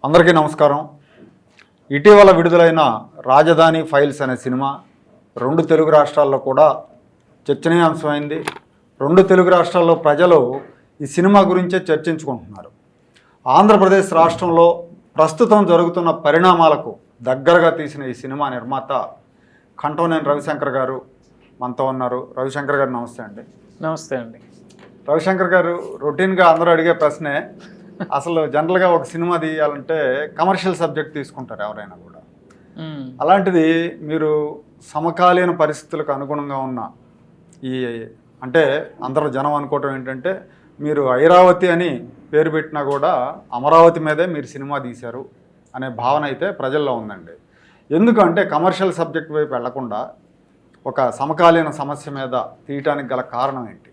అందరికీ నమస్కారం. ఇటీవల విడుదలైన రాజధాని ఫైల్స్ అనే సినిమా రెండు తెలుగు రాష్ట్రాల్లో కూడా చర్చనీయాంశమైంది. రెండు తెలుగు రాష్ట్రాల్లో ప్రజలు ఈ సినిమా గురించే చర్చించుకుంటున్నారు. ఆంధ్రప్రదేశ్ రాష్ట్రంలో ప్రస్తుతం జరుగుతున్న పరిణామాలకు దగ్గరగా తీసిన ఈ సినిమా నిర్మాత కంటోనేని రవిశంకర్ గారు మనతో ఉన్నారు. రవిశంకర్ గారు నమస్తే అండి. నమస్తే అండి. రవిశంకర్ గారు, రొటీన్గా అందరూ అడిగే ప్రశ్నే, అసలు జనరల్గా ఒక సినిమా తీయాలంటే కమర్షియల్ సబ్జెక్ట్ తీసుకుంటారు ఎవరైనా కూడా. అలాంటిది మీరు సమకాలీన పరిస్థితులకు అనుగుణంగా ఉన్న ఈ అంటే అందరూ జనం అనుకోవటం ఏంటంటే మీరు ఐరావతి అని పేరు పెట్టినా కూడా అమరావతి మీదే మీరు సినిమా తీశారు అనే భావన అయితే ప్రజల్లో ఉందండి. ఎందుకంటే కమర్షియల్ సబ్జెక్ట్ వైపు వెళ్లకుండా ఒక సమకాలీన సమస్య మీద తీయటానికి గల కారణం ఏంటి?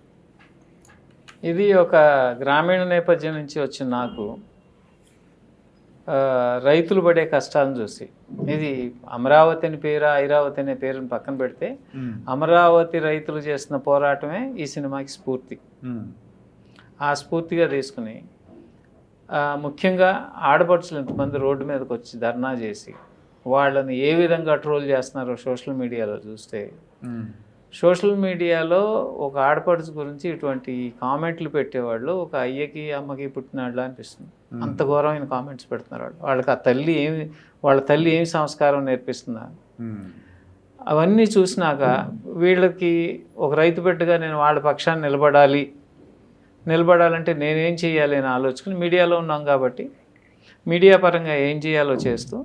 ఇది ఒక గ్రామీణ నేపథ్యం నుంచి వచ్చిన నాకు రైతులు పడే కష్టాలను చూసి, ఇది అమరావతి అని పేరు ఐరావతి అనే పేరుని పక్కన పెడితే అమరావతి రైతులు చేసిన పోరాటమే ఈ సినిమాకి స్ఫూర్తి. ఆ స్ఫూర్తిగా తీసుకుని ముఖ్యంగా ఆడపడుచులు ఎంతమంది రోడ్డు మీదకి వచ్చి ధర్నా చేసి వాళ్ళని ఏ విధంగా ట్రోల్ చేస్తున్నారో సోషల్ మీడియాలో చూస్తే, సోషల్ మీడియాలో ఒక ఆడపడుచు గురించి ఇటువంటి కామెంట్లు పెట్టేవాళ్ళు ఒక అయ్యకి అమ్మకి పుట్టినాళ్ళ అనిపిస్తుంది. అంత ఘోరమైన కామెంట్స్ పెడుతున్నారు వాళ్ళకి. వాళ్ళ తల్లి ఏమి సంస్కారం నేర్పిస్తున్నారు అవన్నీ చూసినాక వీళ్ళకి ఒక రైతు బిడ్డగా నేను వాళ్ళ పక్షాన్ని నిలబడాలంటే నేనేం చేయాలి అని ఆలోచుకుని మీడియాలో ఉన్నాం కాబట్టి మీడియా పరంగా ఏం చేయాలో చేస్తూ,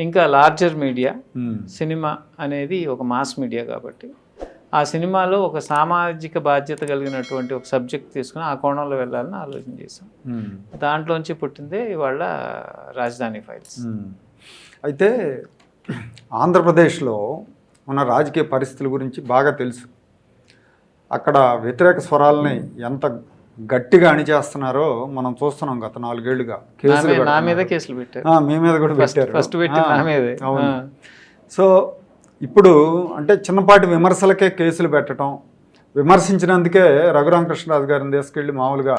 ఇంకా లార్జర్ మీడియా సినిమా అనేది ఒక మాస్ మీడియా కాబట్టి ఆ సినిమాలో ఒక సామాజిక బాధ్యత కలిగినటువంటి ఒక సబ్జెక్ట్ తీసుకుని ఆ కోణంలో వెళ్ళాలని ఆలోచన చేశాం. దాంట్లోంచి పుట్టిందే ఇవాళ రాజధాని ఫైల్స్. అయితే ఆంధ్రప్రదేశ్లో ఉన్న రాజకీయ పరిస్థితుల గురించి బాగా తెలుసు. అక్కడ వ్యతిరేక స్వరాలని ఎంత గట్టిగా అణిచేస్తున్నారో మనం చూస్తున్నాం గత 4 ఏళ్లుగా. నా మీద కేసులు పెట్టారు, మీ మీద కూడా పెట్టారు. ఫస్ట్ పెట్టి నా మీదే. అవును. సో ఇప్పుడు అంటే చిన్నపాటి విమర్శలకే కేసులు పెట్టడం, విమర్శించినందుకే రఘురామకృష్ణరాజు గారిని తీసుకెళ్ళి మామూలుగా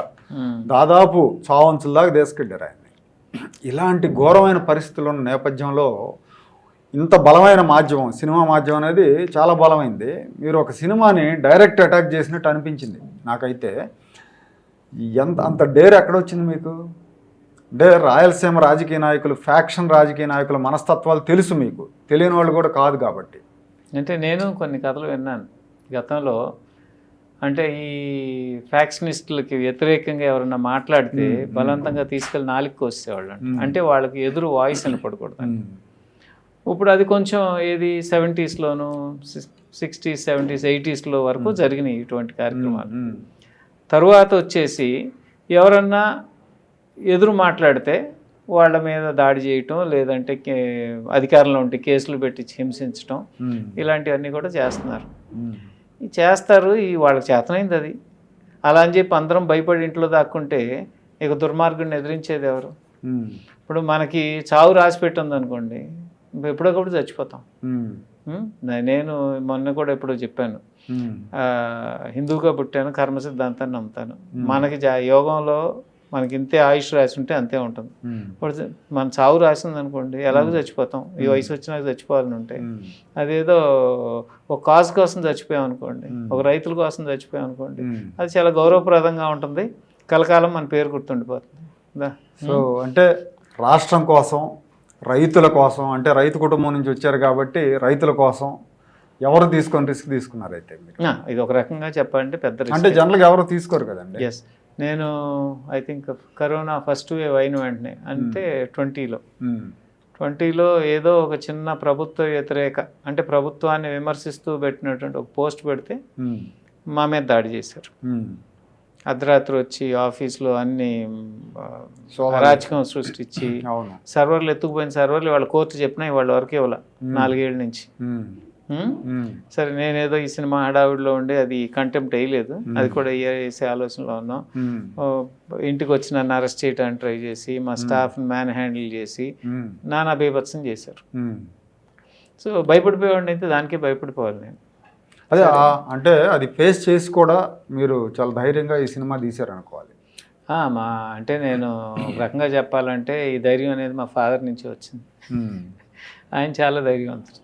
దాదాపు చావంచుల్లాగా తీసుకెళ్ళారు ఆయన్ని. ఇలాంటి ఘోరమైన పరిస్థితులు ఉన్న నేపథ్యంలో ఇంత బలమైన మాధ్యమం, సినిమా మాధ్యమం అనేది చాలా బలమైంది. మీరు ఒక సినిమాని డైరెక్ట్ అటాక్ చేసినట్టు అనిపించింది నాకైతే. అంత డేర్ ఎక్కడొచ్చింది మీకు? అంటే రాయలసీమ రాజకీయ నాయకులు, ఫ్యాక్షన్ రాజకీయ నాయకుల మనస్తత్వాలు తెలుసు మీకు, తెలియని వాళ్ళు కూడా కాదు కాబట్టి. అంటే నేను కొన్ని కథలు విన్నాను గతంలో. అంటే ఈ ఫ్యాక్షనిస్టులకి వ్యతిరేకంగా ఎవరన్నా మాట్లాడితే బలవంతంగా తీసుకెళ్ళి నాలుగుకి వచ్చేవాళ్ళు. అంటే వాళ్ళకి ఎదురు వాయిస్ అని పడకూడదు. ఇప్పుడు అది కొంచెం ఏది 70s, 60s, 70s, 80s వరకు జరిగినాయి ఇటువంటి కార్యక్రమాలు. తరువాత వచ్చేసి ఎవరన్నా ఎదురు మాట్లాడితే వాళ్ళ మీద దాడి చేయటం, లేదంటే అధికారంలో ఉంటే కేసులు పెట్టి హింసించటం, ఇలాంటివన్నీ కూడా చేస్తున్నారు. చేస్తారు, వాళ్ళకి చేతనైంది అది. అలా అని చెప్పి అందరం భయపడి ఇంట్లో దాక్కుంటే ఇక దుర్మార్గుడిని ఎదిరించేది ఎవరు? ఇప్పుడు మనకి చావు రాసి పెట్టింది అనుకోండి, ఎప్పుడొకప్పుడు చచ్చిపోతాం. నేను మొన్న కూడా ఎప్పుడో చెప్పాను, హిందువుగా పుట్టాను, కర్మ సిద్ధాంతాన్ని నమ్ముతాను. మనకి యోగంలో మనకి ఇంతే ఆయుష్ రాసి ఉంటే అంతే ఉంటుంది. ఇప్పుడు మన చావు రాసింది అనుకోండి, ఎలాగో చచ్చిపోతాం. ఈ వయసు వచ్చినాక చచ్చిపోవాలని ఉంటే, అదేదో ఒక కాజ్ కోసం చచ్చిపోయాం అనుకోండి, ఒక రైతుల కోసం చచ్చిపోయాం అనుకోండి, అది చాలా గౌరవప్రదంగా ఉంటుంది, కలకాలం మన పేరు గుర్తుండిపోతుంది. సో అంటే రాష్ట్రం కోసం, రైతుల కోసం, అంటే రైతు కుటుంబం నుంచి వచ్చారు కాబట్టి రైతుల కోసం ఎవరు రిస్క్ తీసుకున్నారు? అయితే ఇది ఒక రకంగా చెప్పాలంటే పెద్ద రిస్క్. అంటే జనరల్గా ఎవరు తీసుకోరు కదండి. ఎస్, నేను I think corona first wave అయిన వెంటనే అంటే 20లో ఏదో ఒక చిన్న ప్రభుత్వ వ్యతిరేక, అంటే ప్రభుత్వాన్ని విమర్శిస్తూ పెట్టినటువంటి ఒక పోస్ట్ పెడితే మా మీద దాడి చేశారు. అర్ధరాత్రి వచ్చి ఆఫీస్లో అన్ని అరాచకం సృష్టించి సర్వర్లు ఎత్తుకుపోయిన సర్వర్లు వాళ్ళ కోర్టు చెప్పినా వాళ్ళ వరకు ఇవ్వాల 4 ఏళ్ళ నుంచి. సరే, నేనేదో ఈ సినిమా హడావిడిలో ఉండి అది కంటెంప్ట్ వేయలేదు, అది కూడా వేసే ఆలోచనలో ఉన్నాం. ఇంటికి వచ్చి నన్ను అరెస్ట్ చేయడానికి ట్రై చేసి మా స్టాఫ్ని మ్యాన్ హ్యాండిల్ చేసి నానా బీభత్సం చేశారు. సో భయపడిపోయేవాడిని అయితే దానికే భయపడిపోవాలి నేను. అదే అంటే అది ఫేస్ చేసి కూడా మీరు చాలా ధైర్యంగా ఈ సినిమా తీశారు అనుకోవాలి. మా అంటే నేను ఒక రకంగా చెప్పాలంటే ఈ ధైర్యం అనేది మా ఫాదర్ నుంచి వచ్చింది. ఆయన చాలా ధైర్యవంతుడు.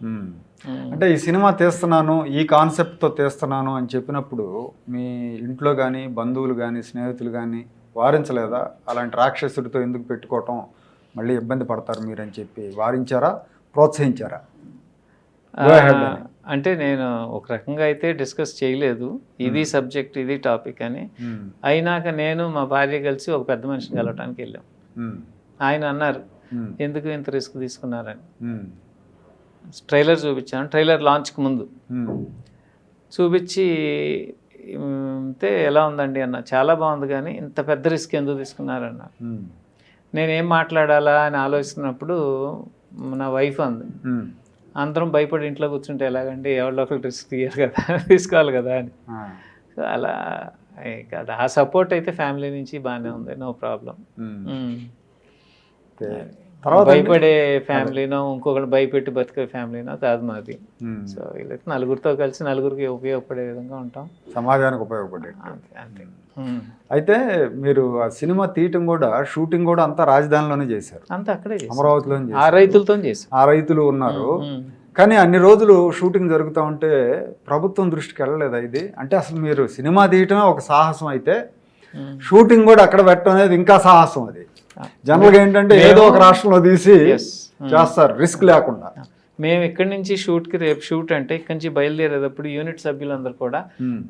అంటే ఈ సినిమా తీస్తున్నాను, ఈ కాన్సెప్ట్తో తీస్తున్నాను అని చెప్పినప్పుడు మీ ఇంట్లో కానీ బంధువులు కానీ స్నేహితులు కానీ వారించలేదా? అలాంటి రాక్షసుడితో ఎందుకు పెట్టుకోవటం, మళ్ళీ ఇబ్బంది పడతారు మీరు అని చెప్పి వారించారా, ప్రోత్సహించారా? అంటే నేను ఒక రకంగా అయితే డిస్కస్ చేయలేదు, ఇది సబ్జెక్ట్ ఇది టాపిక్ అని. అయినాక నేను మా భార్య కలిసి ఒక పెద్ద మనిషిని కలవటానికి వెళ్ళాం. ఆయన అన్నారు ఎందుకు ఇంత రిస్క్ తీసుకున్నారని. ట్రైలర్ చూపించాను, ట్రైలర్ లాంచ్కి ముందు చూపించి ఎలా ఉందండి అన్న. చాలా బాగుంది కానీ ఇంత పెద్ద రిస్క్ ఎందుకు తీసుకున్నారన్న. నేనేం మాట్లాడాలా అని ఆలోచిస్తున్నప్పుడు నా వైఫ్ అంది, అందరం భయపడి ఇంట్లో కూర్చుంటే ఎలాగండి, ఎవరిలో ఒకరు రిస్క్ తీయాలి కదా, తీసుకోవాలి కదా అని. సో అలా కదా, ఆ సపోర్ట్ అయితే ఫ్యామిలీ నుంచి బాగానే ఉంది, నో ప్రాబ్లం. భయపడే ఫ్యామిలీనో ఇంకొకటి భయపెట్టి బతికే ఫ్యామిలీనో కాదు మాది. సో వీళ్ళకి నలుగురితో కలిసి నలుగురికి ఉపయోగపడే విధంగా ఉంటాం, సమాజానికి ఉపయోగపడే అంతే. అయితే మీరు ఆ సినిమా తీయటం కూడా, షూటింగ్ కూడా అంతా రాజధానిలోనే చేశారు, అంతా అక్కడే అమరావతిలో. ఆ రైతులతో చేశారు, ఆ రైతులు ఉన్నారు. కానీ అన్ని రోజులు షూటింగ్ జరుగుతూ ఉంటే ప్రభుత్వం దృష్టికి వెళ్ళలేదా ఇది? అంటే అసలు మీరు సినిమా తీయటమే ఒక సాహసం అయితే షూటింగ్ కూడా అక్కడ పెట్టడం అనేది ఇంకా సాహసం. అది జనరల్గా ఏంటంటే ఏదో ఒక రాష్ట్రంలో తీసి చేస్తారు రిస్క్ లేకుండా. మేము ఇక్కడి నుంచి షూట్కి, రేపు షూట్ అంటే ఇక్కడి నుంచి బయలుదేరేటప్పుడు యూనిట్ సభ్యులందరూ కూడా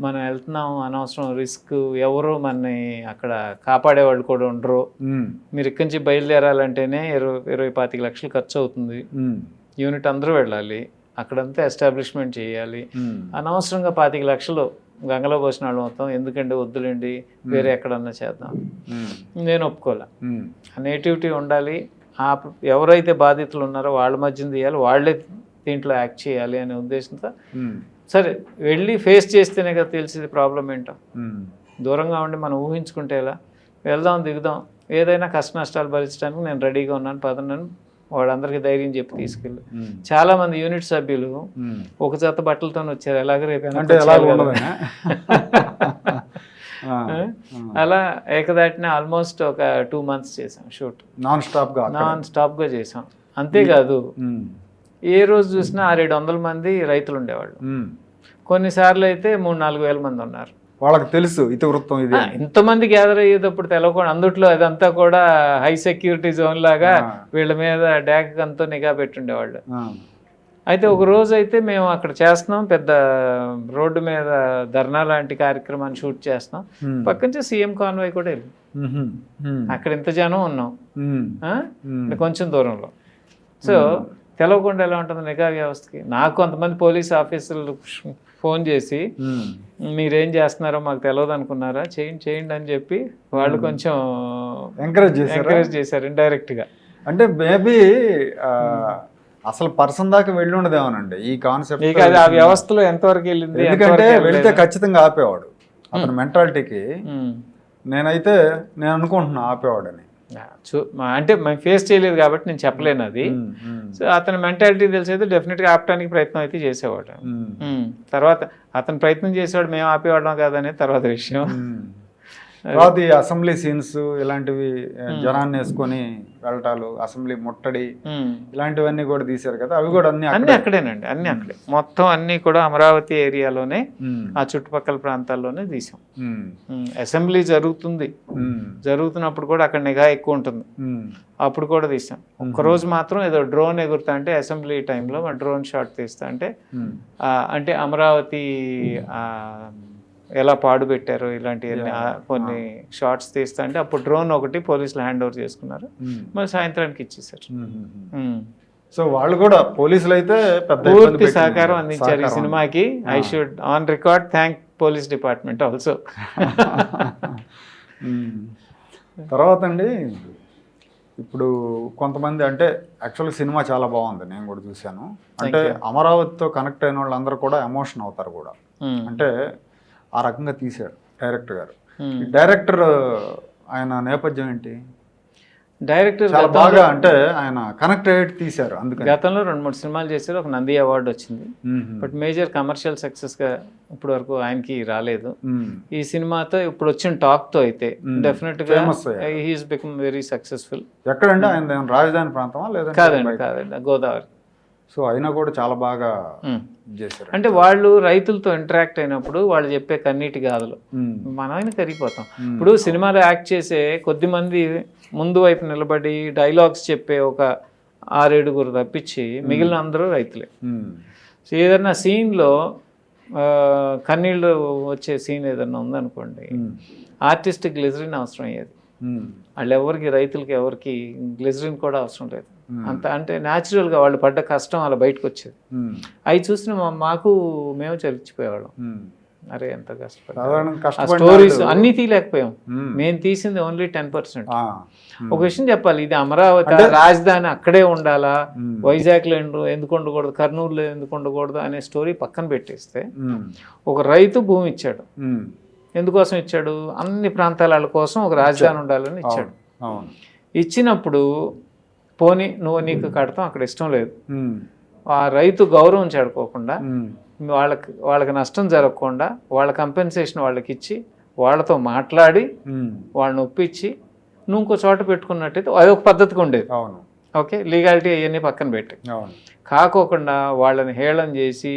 మనం వెళ్తున్నాం, అనవసరం రిస్క్, ఎవరు మనని అక్కడ కాపాడేవాళ్ళు కూడా ఉండరు, మీరు ఇక్కడి నుంచి బయలుదేరాలంటేనే 20-25 లక్షలు ఖర్చు అవుతుంది, యూనిట్ అందరూ వెళ్ళాలి, అక్కడంతా ఎస్టాబ్లిష్మెంట్ చేయాలి, అనవసరంగా 25 లక్షలు గంగలో పోసిన వాళ్ళు మొత్తం ఎందుకండి, వద్దులేండి వేరే ఎక్కడన్నా చేద్దాం. నేను ఒప్పుకోలే, నేటివిటీ ఉండాలి, ఎవరైతే బాధితులు ఉన్నారో వాళ్ళ మధ్యన తీయాలి, వాళ్ళే దీంట్లో యాక్ట్ చేయాలి అనే ఉద్దేశంతో సరే వెళ్ళి ఫేస్ చేస్తేనే కదా తెలిసేది ప్రాబ్లం ఏంటో. దూరంగా ఉండి మనం ఊహించుకుంటే ఎలా, వెళ్దాం దిగుదాం, ఏదైనా కష్ట నష్టాలు భరించడానికి నేను రెడీగా ఉన్నాను పదనని వాళ్ళందరికీ ధైర్యం చెప్పి తీసుకెళ్ళి. చాలా మంది యూనిట్ సభ్యులు ఒక జత బట్టలతో వచ్చారు, ఎలాగ రేపు అలా ఏకదాటిన ఆల్మోస్ట్ ఒక 2 months చేసాం షూట్, నాన్ స్టాప్గా చేసాం. అంతేకాదు ఏ రోజు చూసినా 600-700 మంది రైతులు ఉండేవాళ్ళు, కొన్నిసార్లు అయితే 3-4 వేల మంది ఉన్నారు. వాళ్ళకి తెలుసు ఇతివృత్తం ఇది, ఇంతమంది గ్యాదర్ అయ్యేటప్పుడు తెలవకుండా అందుట్లో అదంతా కూడా హై సెక్యూరిటీ జోన్ లాగా వీళ్ళ మీద డాక్ అంతా నిఘా పెట్టుండేవాళ్ళు. అయితే ఒక రోజు అయితే మేము అక్కడ చేస్తున్నాం, పెద్ద రోడ్డు మీద ధర్నా లాంటి కార్యక్రమాన్ని షూట్ చేస్తున్నాం, పక్క నుంచి సీఎం కాన్వాయ్ కూడా వెళ్ళి అక్కడ ఇంత జనం ఉన్నాం కొంచెం దూరంలో. సో తెలవకుండా ఎలా ఉంటుంది నిఘా వ్యవస్థకి. నాకు కొంతమంది పోలీస్ ఆఫీసర్లు ఫోన్ చేసి మీరేం చేస్తున్నారో మాకు తెలియదు అనుకున్నారా, చేయండి అని చెప్పి వాళ్ళు కొంచెం ఎంకరేజ్ చేశారు ఇండైరెక్ట్గా. అంటే మేబీ అసలు పర్సన్ దాకా వెళ్ళి ఉండదేమోనండి ఈ కాన్సెప్ట్. అది ఆ వ్యవస్థలో ఎంతవరకు వెళ్ళింది, ఎందుకంటే వెళితే ఖచ్చితంగా ఆపేవాడు అతని మెంటాలిటీకి. నేను అనుకుంటున్నా ఆపేవాడని. అంటే మేము ఫేస్ చేయలేదు కాబట్టి నేను చెప్పలేను అది. సో అతని మెంటాలిటీ తెలిసైతే డెఫినెట్గా ఆపడానికి ప్రయత్నం అయితే చేసేవాడు. తర్వాత అతను ప్రయత్నం చేసేవాడు, మేము ఆపేవాళ్ళం కాదనేది తర్వాత విషయం. తర్వాత ఈ అసెంబ్లీ సీన్స్ ఇలాంటివి జనాన్ని వేసుకొని వెళ్ళటాలు, అసెంబ్లీ ముట్టడి ఇలాంటివన్నీ కూడా తీశారు కదా, అవి కూడా అన్ని అక్కడేనండి, అన్ని అక్కడే మొత్తం అన్ని కూడా అమరావతి ఏరియాలోనే ఆ చుట్టుపక్కల ప్రాంతాల్లోనే తీసాం. అసెంబ్లీ జరుగుతున్నప్పుడు కూడా అక్కడ నిఘా ఎక్కువ ఉంటుంది, అప్పుడు కూడా తీసాం. ఒక్కరోజు మాత్రం ఏదో డ్రోన్ ఎగురుతా అంటే అసెంబ్లీ టైంలో డ్రోన్ షాట్ తీస్తా అంటే అమరావతి ఎలా పాడుపెట్టారు ఇలాంటివన్నీ కొన్ని షార్ట్స్ తీస్తా అంటే అప్పుడు డ్రోన్ ఒకటి పోలీసులు హ్యాండ్ ఓవర్ చేసుకున్నారు, మరి సాయంత్రానికి ఇచ్చేసారు. సో వాళ్ళు కూడా పోలీసులు అయితే పూర్తి సహకారం అందించారు ఈ సినిమాకి. I should on record thank police department also. తర్వాత అండి ఇప్పుడు కొంతమంది అంటే యాక్చువల్గా సినిమా చాలా బాగుంది, నేను కూడా చూశాను. అంటే అమరావతితో కనెక్ట్ అయిన వాళ్ళందరూ కూడా ఎమోషన్ అవుతారు కూడా, అంటే ఆ రకంగా తీశాడు డైరెక్టర్ గారు. డైరెక్టర్ ఆయన నేపథ్యం ఏంటి? డైరెక్టర్ చాలా బాగా అంటే ఆయన కనెక్ట్ అయ్యేట్టు తీశారు అందుకని. గతంలో 2-3 సినిమాలు చేశారు, ఒక నంది అవార్డు వచ్చింది. బట్ మేజర్ కమర్షియల్ సక్సెస్గా ఇప్పటి వరకు ఆయనకి రాలేదు. ఈ సినిమాతో ఇప్పుడు వచ్చిన టాక్తో అయితే డెఫినెట్గా హీఈస్ బికమ్ వెరీ సక్సెస్ఫుల్. ఎక్కడంటే ఆయన రాజధాని ప్రాంతమా లేదా? కాదండి గోదావరి. సో అయినా కూడా చాలా బాగా చేశారు. అంటే వాళ్ళు రైతులతో ఇంటరాక్ట్ అయినప్పుడు వాళ్ళు చెప్పే కన్నీటి గాథలు మనమైనా కరిగిపోతాం. ఇప్పుడు సినిమాలో యాక్ట్ చేసే కొద్ది మంది ముందు వైపు నిలబడి డైలాగ్స్ చెప్పే ఒక 6-7 తప్పించి మిగిలిన అందరూ రైతులే. సో ఏదన్నా సీన్లో కన్నీళ్ళు వచ్చే సీన్ ఏదన్నా ఉందనుకోండి, ఆర్టిస్ట్ గ్లిజరిన్ అవసరం అయ్యేది. వాళ్ళు ఎవరికి రైతులకి ఎవరికి గ్లిజరిన్ కూడా అవసరం లేదు. అంత అంటే న్యాచురల్గా వాళ్ళు పడ్డ కష్టం అలా బయటకు వచ్చేది. అవి చూసిన మాకు మేము చలిచిపోయేవాళ్ళం. అరే ఎంత కష్టపడ్డాం, స్టోరీస్ అన్నీ తీయలేకపోయాం. మేము తీసింది ఓన్లీ 10%. ఒక విషయం చెప్పాలి, ఇది అమరావతి రాజధాని అక్కడే ఉండాలా, వైజాగ్లో ఎందుకు ఉండకూడదు, కర్నూలులో ఎందుకు ఉండకూడదు అనే స్టోరీ పక్కన పెట్టేస్తే, ఒక రైతు భూమి ఇచ్చాడు. ఎందుకోసం ఇచ్చాడు? అన్ని ప్రాంతాల వాళ్ళ కోసం ఒక రాజధాని ఉండాలని ఇచ్చాడు. ఇచ్చినప్పుడు పోనీ నీకు కడతాం, అక్కడ ఇష్టం లేదు, ఆ రైతు గౌరవం చెడుకోకుండా వాళ్ళకి నష్టం జరగకుండా వాళ్ళ కంపెన్సేషన్ వాళ్ళకి ఇచ్చి వాళ్ళతో మాట్లాడి వాళ్ళని ఒప్పించి నువ్వు ఇంకో చోట పెట్టుకున్నట్టయితే అది ఒక పద్ధతిగా ఉండేది. ఓకే, లీగాలిటీ అవన్నీ పక్కన పెట్టి కాకోకుండా వాళ్ళని హేళన చేసి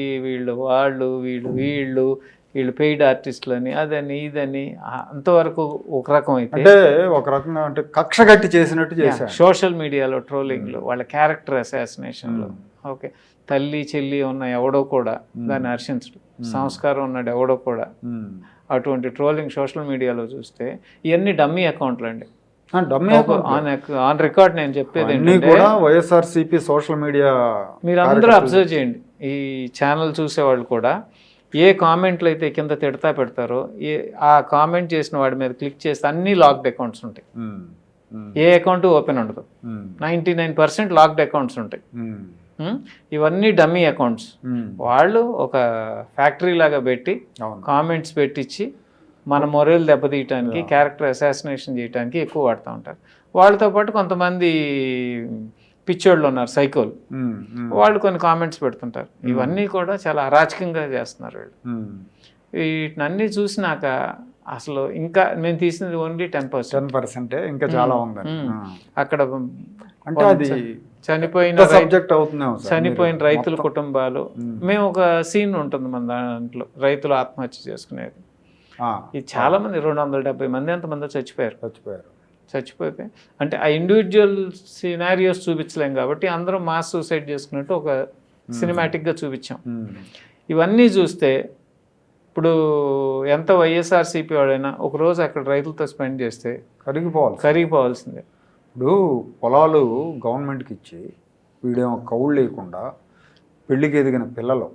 వీళ్ళు పెయిడ్ ఆర్టిస్టులని అదని ఇదని అంతవరకు ఒక రకం అయితే ఒక రకంగా అంటే కక్ష కట్టి చేసినట్టు చేశారు. సోషల్ మీడియాలో ట్రోలింగ్లు, వాళ్ళ క్యారెక్టర్ అసాసినేషన్లు. ఓకే, తల్లి చెల్లి ఉన్న ఎవడో కూడా దాన్ని హర్షించడు, సంస్కారం ఉన్నాడు ఎవడో కూడా. అటువంటి ట్రోలింగ్ సోషల్ మీడియాలో చూస్తే ఇవన్నీ డమ్మీ అకౌంట్లు అండి. ఆన్ రికార్డ్ నేను చెప్పేది ఏంటంటే వైఎస్ఆర్సీపీ సోషల్ మీడియా మీరు అందరూ అబ్జర్వ్ చేయండి. ఈ ఛానల్ చూసేవాళ్ళు కూడా ఏ కామెంట్లు అయితే కింద తిడతా పెడతారో ఆ కామెంట్ చేసిన వాడి మీద క్లిక్ చేస్తే అన్ని లాక్డ్ అకౌంట్స్ ఉంటాయి. ఏ అకౌంట్ ఓపెన్ ఉండదు. 99% లాక్డ్ అకౌంట్స్ ఉంటాయి. ఇవన్నీ డమ్మీ అకౌంట్స్. వాళ్ళు ఒక ఫ్యాక్టరీ లాగా పెట్టి కామెంట్స్ పెట్టించి మన మొరల్ దెబ్బతీయటానికి, క్యారెక్టర్ అసాసినేషన్ చేయడానికి ఎక్కువ వాడుతూ ఉంటారు. వాళ్ళతో పాటు కొంతమంది పిచ్చోళ్ళు ఉన్నారు, సైకోలు, వాళ్ళు కొన్ని కామెంట్స్ పెడుతుంటారు. ఇవన్నీ కూడా చాలా అరాచకంగా చేస్తున్నారు వీళ్ళు. వీటినన్నీ చూసినాక అసలు ఇంకా మేము తీసినది ఓన్లీ 10%. ఇంకా చాలా ఉంది అక్కడ. అంటే అది చనిపోయిన రైతుల కుటుంబాలు. మేము ఒక సీన్ ఉంటుంది మన దాంట్లో, రైతులు ఆత్మహత్య చేసుకునేది. ఇది చాలా మంది 270 మంది ఎంతమంది చచ్చిపోతే అంటే ఆ ఇండివిజువల్ సినారియోస్ చూపించలేం కాబట్టి అందరూ మాస్ సూసైడ్ చేసుకున్నట్టు ఒక సినిమాటిక్గా చూపించాం. ఇవన్నీ చూస్తే ఇప్పుడు ఎంత వైఎస్ఆర్సీపీ వాడైనా ఒకరోజు అక్కడ రైతులతో స్పెండ్ చేస్తే కరిగిపోవాల్సిందే. ఇప్పుడు పొలాలు గవర్నమెంట్కి ఇచ్చి వీడేమో కౌళ్ళు లేకుండా పెళ్ళికి ఎదిగిన పిల్లలు,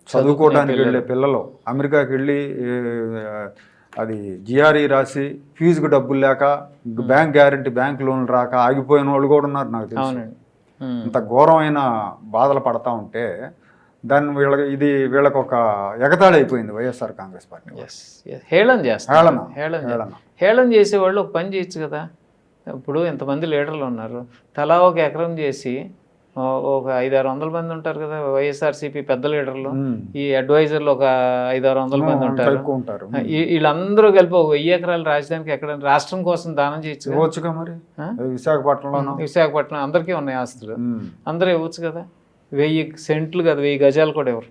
చదువుకోవడానికి వెళ్ళే పిల్లలు, అమెరికాకి వెళ్ళి అది జిఆర్ఈ రాసి ఫీజుకు డబ్బులు లేక, బ్యాంక్ గ్యారంటీ బ్యాంక్ లోన్లు రాక ఆగిపోయిన వాళ్ళు కూడా ఉన్నారు నాకు తెలుసు. ఇంత ఘోరమైన బాధలు పడతా ఉంటే దాన్ని వీళ్ళకి ఒక ఎగతాళి అయిపోయింది వైఎస్ఆర్ కాంగ్రెస్ పార్టీ. హేళన చేసేవాళ్ళు ఒక పని చేయొచ్చు కదా. ఇప్పుడు ఎంతమంది లీడర్లు ఉన్నారు, తలా ఒక ఎకరం చేసి ఒక 500-600 మంది ఉంటారు కదా వైఎస్ఆర్సీపీ పెద్ద లీడర్లు. ఈ అడ్వైజర్లు ఒక 500-600 మంది ఉంటారు. వీళ్ళందరూ కలిపి ఒక 1000 ఎకరాల రాజధానికి ఎక్కడ రాష్ట్రం కోసం దానం చేయొచ్చు మరి. విశాఖపట్నం అందరికీ ఉన్నాయి ఆస్తులు, అందరూ ఇవ్వచ్చు కదా. 1000 సెంట్లు కదా, 1000 గజాలు కూడా ఎవరు.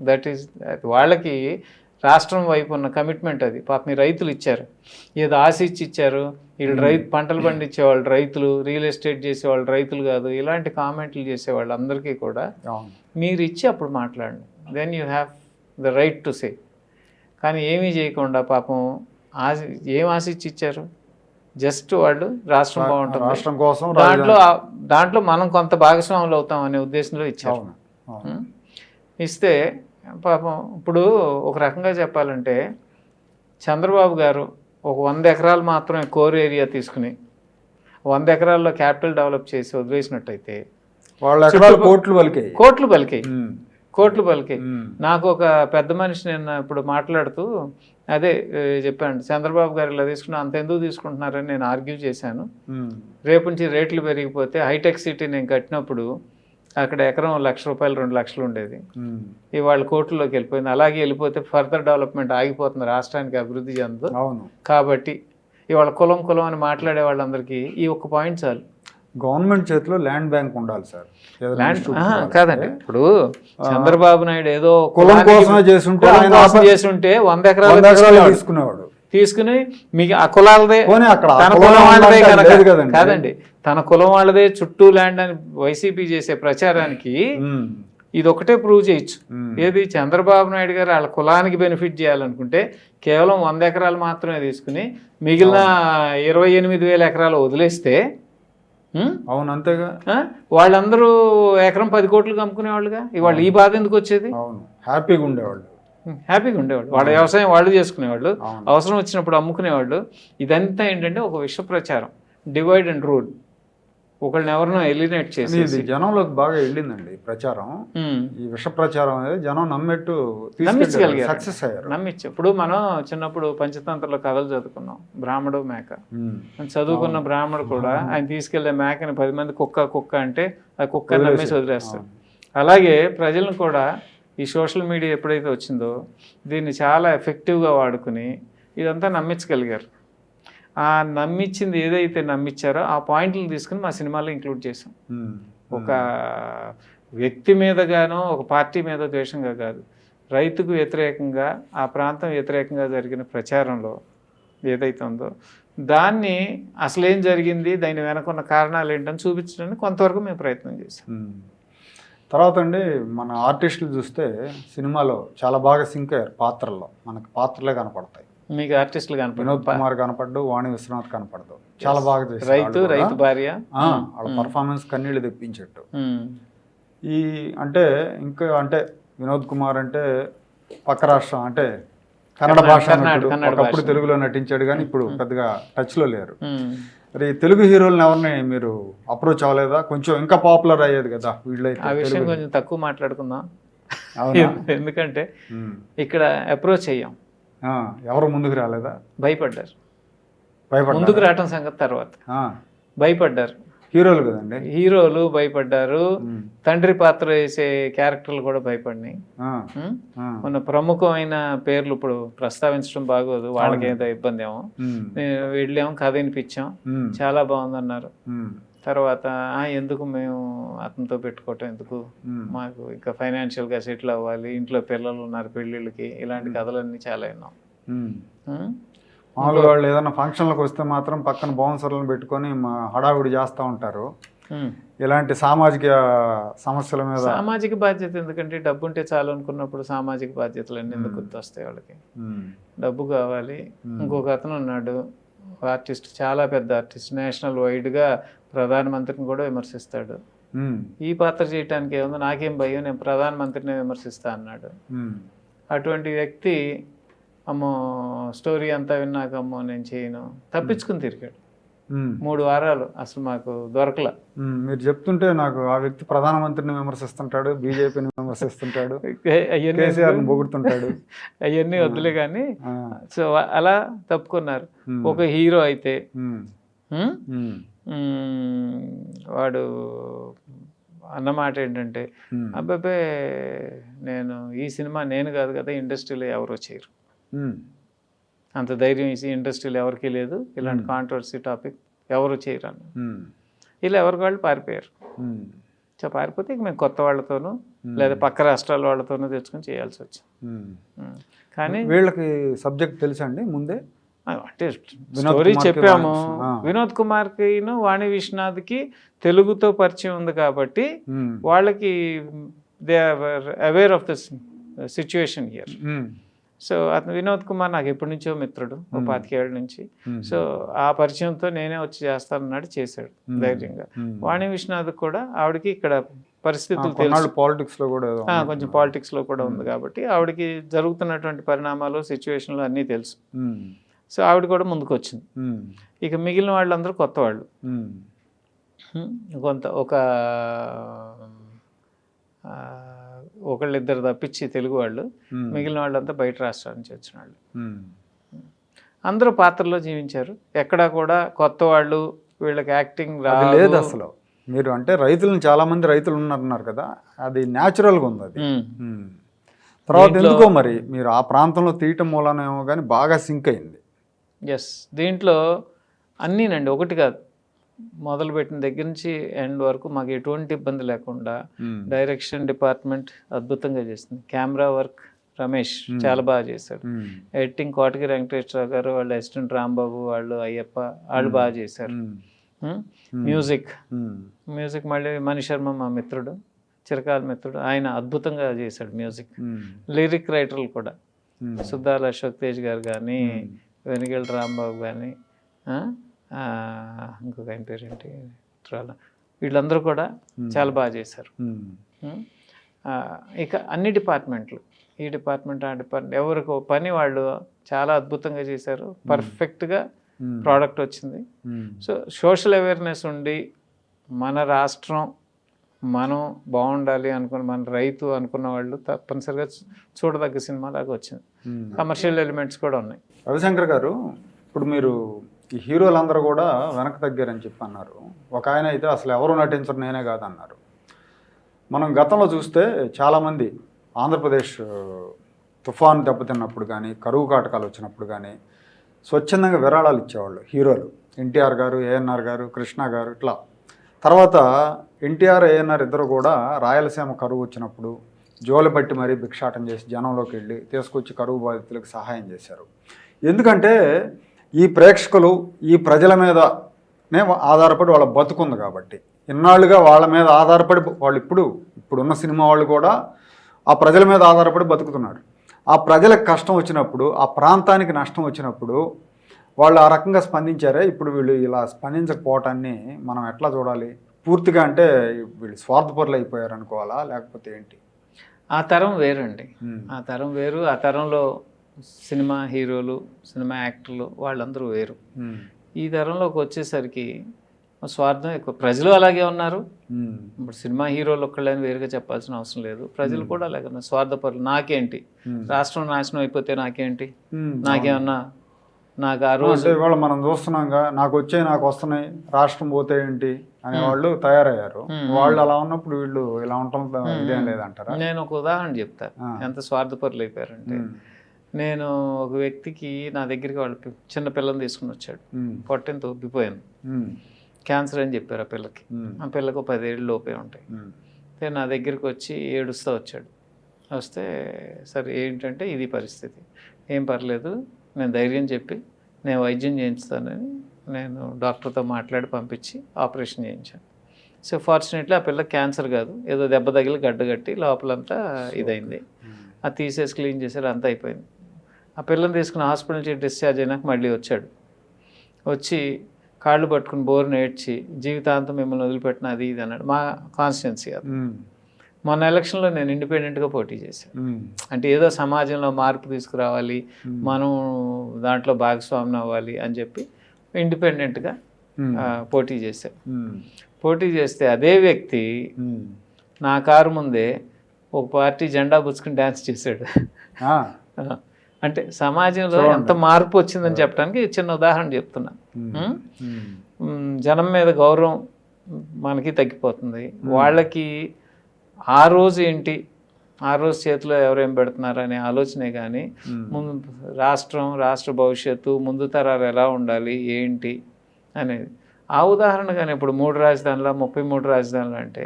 దట్ ఈస్ వాళ్ళకి రాష్ట్రం వైపు ఉన్న కమిట్మెంట్ అది. పాప మీ రైతులు ఇచ్చారు, ఏదో ఆశించి ఇచ్చారు. వీళ్ళు పంటలు పండించేవాళ్ళు రైతులు, రియల్ ఎస్టేట్ చేసేవాళ్ళు రైతులు కాదు. ఇలాంటి కామెంట్లు చేసేవాళ్ళు అందరికీ కూడా మీరు ఇచ్చి అప్పుడు మాట్లాడండి, then you have the right to say. కానీ ఏమీ చేయకుండా పాపం ఏం ఆశించి ఇచ్చారు? జస్ట్ వాళ్ళు రాష్ట్రం బాగుంటుంది, రాష్ట్రం కోసం, దాంట్లో మనం కొంత భాగస్వాములు అవుతాం అనే ఉద్దేశంలో ఇచ్చారు. ఇస్తే పాపం ఇప్పుడు ఒక రకంగా చెప్పాలంటే చంద్రబాబు గారు ఒక 100 ఎకరాలు మాత్రమే కోర్ ఏరియా తీసుకుని 100 ఎకరాల్లో క్యాపిటల్ డెవలప్ చేసి వదిలేసినట్టయితే కోట్లు పలికాయి. కోట్లు పలికి. నాకు ఒక పెద్ద మనిషి నిన్న ఇప్పుడు మాట్లాడుతూ అదే చెప్పాను, చంద్రబాబు గారు ఇలా తీసుకున్నా అంత ఎందుకు తీసుకుంటున్నారని నేను ఆర్గ్యూ చేశాను. రేపు నుంచి రేట్లు పెరిగిపోతే హైటెక్ సిటీ నేను కట్టినప్పుడు అక్కడ ఎకరం ₹1,00,000 2,00,000 ఉండేది, ఇవాళ కోట్లలోకి వెళ్ళిపోయింది. అలాగే వెళ్ళిపోతే ఫర్దర్ డెవలప్మెంట్ ఆగిపోతుంది, రాష్ట్రానికి అభివృద్ధి చెందదు. కాబట్టి ఇవాళ కులం అని మాట్లాడే వాళ్ళందరికీ ఈ ఒక్క పాయింట్ చాలు. గవర్నమెంట్ చేతిలో ల్యాండ్ బ్యాంక్ ఉండాలి సార్. ల్యాండ్ కాదండి, ఇప్పుడు చంద్రబాబు నాయుడు ఏదో కులం కోసం చేసుంటే 100 ఎకరాలు తీసుకునేవాడు, తీసుకుని మీకు ఆ కులాలదే తన కులం వాళ్ళదే కాదండి, తన కులం వాళ్ళదే చుట్టూ ల్యాండ్ అని వైసీపీ చేసే ప్రచారానికి ఇది ఒకటే ప్రూవ్ చేయొచ్చు. ఏది, చంద్రబాబు నాయుడు గారు వాళ్ళ కులానికి బెనిఫిట్ చేయాలనుకుంటే కేవలం 100 ఎకరాలు మాత్రమే తీసుకుని మిగిలిన 28,000 ఎకరాలు వదిలేస్తే అవును అంతేగా, వాళ్ళందరూ ఎకరం 10 కోట్లకు అమ్ముకునేవాళ్ళుగా. ఇవాళ ఈ బాధ ఎందుకు వచ్చేది? హ్యాపీగా ఉండేవాళ్ళు, వాళ్ళ వ్యవసాయం వాళ్ళు చేసుకునేవాళ్ళు, అవసరం వచ్చినప్పుడు అమ్ముకునేవాళ్ళు. ఇదంతా ఏంటంటే ఒక విష ప్రచారం, డివైడ్ అండ్ రూల్. ఒకళ్ళని ఎవరినో ఎలినేట్ చేసి జనంలోకి బాగా వెళ్ళిందండి ప్రచారం. ఈ విష ప్రచారం అనేది జనం నమ్మించగలిగారు, సక్సెస్ అయ్యారు, నమ్మించు. ఇప్పుడు మనం చిన్నప్పుడు పంచతంత్రలో కథలు చదువుకున్నాం, బ్రాహ్మడు మేక. చదువుకున్న బ్రాహ్మడు కూడా ఆయన తీసుకెళ్లే మేకని 10 మంది కుక్క అంటే ఆ కుక్క నమ్మేసి వదిలేస్తారు. అలాగే ప్రజలను కూడా ఈ సోషల్ మీడియా ఎప్పుడైతే వచ్చిందో దీన్ని చాలా ఎఫెక్టివ్గా వాడుకుని ఇదంతా నమ్మించగలిగారు. ఆ నమ్మించింది ఏదైతే నమ్మించారో ఆ పాయింట్లు తీసుకుని మా సినిమాలో ఇంక్లూడ్ చేసాం. ఒక వ్యక్తి మీదగానో ఒక పార్టీ మీద ద్వేషంగా కాదు, రైతుకు వ్యతిరేకంగా ఆ ప్రాంతం వ్యతిరేకంగా జరిగిన ప్రచారంలో ఏదైతే ఉందో దాన్ని అసలు ఏం జరిగింది, దాని వెనకున్న కారణాలు ఏంటని చూపించడానికి కొంతవరకు మేము ప్రయత్నం చేసాం. తర్వాత అండి, మన ఆర్టిస్టులు చూస్తే సినిమాలో చాలా బాగా సింక్ అయ్యారు పాత్రల్లో, మనకు పాత్రలే కనపడతాయి. మీకు ఆర్టిస్టులు కనపడదు, వినోద్ కుమార్ కనపడ్డు, వాణి విశ్వనాథ్ కనపడదు, చాలా బాగా చేశారు. రైతు భార్య వాళ్ళ పర్ఫార్మెన్స్ కన్నీళ్ళు తెప్పించట్టు. ఈ అంటే ఇంకా అంటే వినోద్ కుమార్ అంటే పక్క రాష్ట్రం అంటే కన్నడ భాష, ఒకప్పుడు తెలుగులో నటించాడు కానీ ఇప్పుడు పెద్దగా టచ్ లో లేరు. మరి తెలుగు హీరోలను ఎవరిని మీరు అప్రోచ్ అవ్వలేదా? కొంచెం ఇంకా పాపులర్ అయ్యేది కదా వీళ్ళైతే. ఆ విషయం కొంచెం తక్కువ మాట్లాడుకుందాం, ఎందుకంటే ఇక్కడ అప్రోచ్ అయ్యాం, ఎవరు ముందుకు రాలేదా? భయపడ్డారు. ముందుకు రావటం సంగతి తర్వాత, భయపడ్డారు. హీరోలు కదండి, హీరోలు భయపడ్డారు, తండ్రి పాత్ర వేసే క్యారెక్టర్లు కూడా భయపడినాయి. మన ప్రముఖమైన పేర్లు ఇప్పుడు ప్రస్తావించడం బాగోదు, వాళ్ళకి ఏదో ఇబ్బంది ఏమో. వెళ్ళాము, కథ వినిపించాం, చాలా బాగుందన్నారు. తర్వాత ఎందుకు మేము అతనితో పెట్టుకోవటం ఎందుకు, మాకు ఇంకా ఫైనాన్షియల్గా సెటిల్ అవ్వాలి, ఇంట్లో పిల్లలు ఉన్నారు పెళ్ళిళ్ళకి, ఇలాంటి కథలన్నీ చాలా విన్నాం. మామూలుగా వాళ్ళు ఏదైనా ఫంక్షన్లకు వస్తే మాత్రం పక్కన బౌన్సర్లను పెట్టుకొని హడావుడి చేస్తూ ఉంటారు. ఇలాంటి సామాజిక సమస్యల మీద సామాజిక బాధ్యత ఎందుకంటే డబ్బు ఉంటే చాలు అనుకున్నప్పుడు సామాజిక బాధ్యతలన్నీ ఎందుకు గుర్తొస్తాయి వాళ్ళకి? డబ్బు కావాలి. ఇంకొక అతను ఉన్నాడు ఆర్టిస్ట్, చాలా పెద్ద ఆర్టిస్ట్, నేషనల్ వైడ్గా ప్రధానమంత్రిని కూడా విమర్శిస్తాడు. ఈ పాత్ర చేయటానికి ఏముందో, నాకేం భయం, నేను ప్రధానమంత్రిని విమర్శిస్తా అన్నాడు. అటువంటి వ్యక్తి అమ్మో స్టోరీ అంతా విన్నాక అమ్మో నేను చేయను తప్పించుకుని తిరిగాడు. 3 వారాలు అసలు మాకు దొరకల. మీరు చెప్తుంటే నాకు ఆ వ్యక్తి ప్రధానమంత్రిని విమర్శిస్తుంటాడు, బీజేపీని విమర్శిస్తుంటాడు, కేసీఆర్ని పొగుడుతుంటాడు, అవన్నీ వద్దులే కానీ. సో అలా తప్పుకున్నారు. ఒక హీరో అయితే వాడు అన్నమాట ఏంటంటే, అబ్బాబే నేను ఈ సినిమా నేను కాదు కదా, ఇండస్ట్రీలో ఎవరో చేయరు, అంత ధైర్యం ఈ ఇండస్ట్రీలో ఎవరికి లేదు, ఇలాంటి కాంట్రవర్సీ టాపిక్ ఎవరు చేయరు అని. ఇలా ఎవరికి వాళ్ళు పారిపోయారు. సో పారిపోతే ఇక మేము కొత్త వాళ్ళతోనూ లేదా పక్క రాష్ట్రాల వాళ్ళతోనూ తెచ్చుకొని చేయాల్సి వచ్చింది. కానీ వీళ్ళకి సబ్జెక్ట్ తెలుసా అండి ముందే? అంటే స్టోరీ చెప్పాము. వినోద్ కుమార్కి వాణి విశ్వనాథ్కి తెలుగుతో పరిచయం ఉంది కాబట్టి వాళ్ళకి they are aware of the situation here. So అతను వినోద్ కుమార్ నాకు ఎప్పటి నుంచో మిత్రుడు, 25 ఏళ్ళ నుంచి. సో ఆ పరిచయంతో నేనే వచ్చి చేస్తానన్నాడు, చేశాడు ధైర్యంగా. వాణి విశ్వనాథ్ కూడా ఆవిడకి ఇక్కడ పరిస్థితులు తెలుసు, పాలిటిక్స్ లో కూడా కొంచెం పాలిటిక్స్ లో కూడా ఉంది కాబట్టి ఆవిడకి జరుగుతున్నటువంటి పరిణామాలు సిచ్యువేషన్లు అన్నీ తెలుసు. సో ఆవిడ కూడా ముందుకు వచ్చింది. ఇక మిగిలిన వాళ్ళందరూ కొత్త వాళ్ళు. ఒక ఒకళ్ళిద్దరు తప్పించి తెలుగు వాళ్ళు, మిగిలిన వాళ్ళంతా బయట రాష్ట్రాల నుంచి వచ్చిన వాళ్ళు. అందరూ పాత్రలో జీవించారు. ఎక్కడా కూడా కొత్త వాళ్ళు వీళ్ళకి యాక్టింగ్ లేదు అసలు. మీరు అంటే రైతులను చాలా మంది రైతులు ఉన్నారన్నారు కదా, అది న్యాచురల్గా ఉంది అది. తర్వాత ఎందుకో మరి మీరు ఆ ప్రాంతంలో తీయటం మూలనేమో కానీ బాగా సింక్ అయింది. ఎస్, దీంట్లో అన్నీనండి, ఒకటి కాదు, మొదలుపెట్టిన దగ్గర నుంచి ఎండ్ వరకు మాకు ఎటువంటి ఇబ్బంది లేకుండా డైరెక్షన్ డిపార్ట్మెంట్ అద్భుతంగా చేస్తుంది. కెమెరా వర్క్ రమేష్ చాలా బాగా చేశాడు. ఎడిటింగ్ కోటగిరి వెంకటేశ్వరరావు గారు, వాళ్ళు అసిస్టెంట్ రాంబాబు, వాళ్ళు అయ్యప్ప, వాళ్ళు బాగా చేశారు. మ్యూజిక్ మళ్ళీ మణిశర్మ మా మిత్రుడు, చిరకాల మిత్రుడు, ఆయన అద్భుతంగా చేశాడు మ్యూజిక్. లిరిక్ రైటర్లు కూడా సుద్దాల అశోక్ తేజ్ గారు కానీ, వెనిగెళ్ళ రాంబాబు కానీ, ఇంకొక ఆయన పేరేంటి, వీళ్ళందరూ కూడా చాలా బాగా చేశారు. ఇక అన్ని డిపార్ట్మెంట్లు, ఈ డిపార్ట్మెంట్ ఆ డిపార్ట్మెంట్ ఎవరికి పని వాళ్ళు చాలా అద్భుతంగా చేశారు. పర్ఫెక్ట్గా ప్రోడక్ట్ వచ్చింది. సో సోషల్ అవేర్నెస్ ఉండి మన రాష్ట్రం మనం బాగుండాలి అనుకున్న, మన రైతు అనుకున్న వాళ్ళు తప్పనిసరిగా చూడదగ్గ సినిమాలాగా వచ్చింది. కమర్షియల్ ఎలిమెంట్స్ కూడా ఉన్నాయి. రవిశంకర్ గారు, ఇప్పుడు మీరు ఈ హీరోలందరూ కూడా వెనక్కి తగ్గారని చెప్పి అన్నారు. ఒక ఆయన అయితే అసలు ఎవరు నటించరు నేనే కాదన్నారు. మనం గతంలో చూస్తే చాలామంది ఆంధ్రప్రదేశ్ తుఫాను దెబ్బతిన్నప్పుడు కానీ, కరువు కాటకాలు వచ్చినప్పుడు కానీ స్వచ్ఛందంగా విరాళాలు ఇచ్చేవాళ్ళు హీరోలు. ఎన్టీఆర్ గారు, ఏఎన్ఆర్ గారు, కృష్ణ గారు, ఇట్లా. తర్వాత ఎన్టీఆర్, ఏఎన్ఆర్ ఇద్దరు కూడా రాయలసీమ కరువు వచ్చినప్పుడు జోలు బట్టి మరీ భిక్షాటం చేసి జనంలోకి వెళ్ళి తీసుకొచ్చి కరువు బాధితులకు సహాయం చేశారు. ఎందుకంటే ఈ ప్రేక్షకులు ఈ ప్రజల మీదనే ఆధారపడి వాళ్ళ బతుకుంది కాబట్టి, ఇన్నాళ్ళుగా వాళ్ళ మీద ఆధారపడి వాళ్ళు ఇప్పుడున్న సినిమా వాళ్ళు కూడా ఆ ప్రజల మీద ఆధారపడి బతుకుతున్నారు. ఆ ప్రజలకు కష్టం వచ్చినప్పుడు, ఆ ప్రాంతానికి నష్టం వచ్చినప్పుడు వాళ్ళు ఆ రకంగా స్పందించారే. ఇప్పుడు వీళ్ళు ఇలా స్పందించకపోవటాన్ని మనం ఎట్లా చూడాలి? పూర్తిగా అంటే వీళ్ళు స్వార్థపరులు అయిపోయారు అనుకోవాలా, లేకపోతే ఏంటి? ఆ తరం వేరండి. ఆ తరం వేరు. ఆ తరంలో సినిమా హీరోలు, సినిమా యాక్టర్లు వాళ్ళందరూ వేరు. ఈ తరంలోకి వచ్చేసరికి స్వార్థం ఎక్కువ. ప్రజలు అలాగే ఉన్నారు. ఇప్పుడు సినిమా హీరోలు ఒక్కళ్ళని వేరుగా చెప్పాల్సిన అవసరం లేదు. ప్రజలు కూడా అలాగే ఉన్నారు, స్వార్థపరులు. నాకేంటి, రాష్ట్రం నాశనం అయిపోతే నాకేంటి, నాకేమన్నా, నాకు ఆ రోజు ఇవాళ మనం చూస్తున్నాంగా, నాకు వస్తున్నాయి, రాష్ట్రం పోతే ఏంటి అనే వాళ్ళు తయారయ్యారు. వాళ్ళు అలా ఉన్నప్పుడు వీళ్ళు ఇలా ఉండటం ఇదేం లేదంటారా? నేను ఒక ఉదాహరణ చెప్తా, ఎంత స్వార్థపరులు అయిపోయారంటే. నేను ఒక వ్యక్తికి నా దగ్గరికి వాళ్ళు చిన్న పిల్లని తీసుకుని వచ్చాడు. పొట్టని తొబ్బిపోయాను, క్యాన్సర్ అని చెప్పారు ఆ పిల్లకి. ఆ పిల్లకు 10 ఏళ్ళు లోపే ఉంటాయి. నా దగ్గరికి వచ్చి ఏడుస్తూ వచ్చాడు. వస్తే సరే ఏంటంటే ఇది పరిస్థితి, ఏం పర్లేదు, నేను ధైర్యం చెప్పి నేను వైద్యం చేయించుతానని నేను డాక్టర్తో మాట్లాడి పంపించి ఆపరేషన్ చేయించాను. సో ఫార్చునేట్లీ ఆ పిల్లకి క్యాన్సర్ కాదు, ఏదో దెబ్బ తగిలి గడ్డగట్టి లోపలంతా ఇదైంది. అది తీసేసి క్లీన్ చేశారు, అంతా అయిపోయింది. ఆ పిల్లని తీసుకుని హాస్పిటల్ నుంచి డిశ్చార్జ్ అయినాక మళ్ళీ వచ్చాడు. వచ్చి కాళ్ళు పట్టుకుని బోర్ని ఏడ్చి జీవితాంతం మిమ్మల్ని వదిలిపెట్టిన అది ఇది అన్నాడు. మా కాన్స్టిట్యున్సీ అది. మొన్న ఎలక్షన్లో నేను ఇండిపెండెంట్గా పోటీ చేశాను. అంటే ఏదో సమాజంలో మార్పు తీసుకురావాలి, మనం దాంట్లో భాగస్వామ్యం అవ్వాలి అని చెప్పి ఇండిపెండెంట్గా పోటీ చేశాను. పోటీ చేస్తే అదే వ్యక్తి నా కారు ముందే ఒక పార్టీ జెండా పుచ్చుకుని డ్యాన్స్ చేశాడు. అంటే సమాజంలో ఎంత మార్పు వచ్చిందని చెప్పడానికి చిన్న ఉదాహరణ చెప్తున్నా. జనం మీద గౌరవం మనకి తగ్గిపోతుంది. వాళ్ళకి ఆ రోజు ఏంటి, ఆ రోజు చేతిలో ఎవరేం పెడుతున్నారు అనే ఆలోచనే కానీ ముందు రాష్ట్ర భవిష్యత్తు, ముందు తరాలు ఎలా ఉండాలి ఏంటి అనేది ఆ ఉదాహరణ. కానీ ఇప్పుడు 3 రాజధానుల 33 రాజధానులు అంటే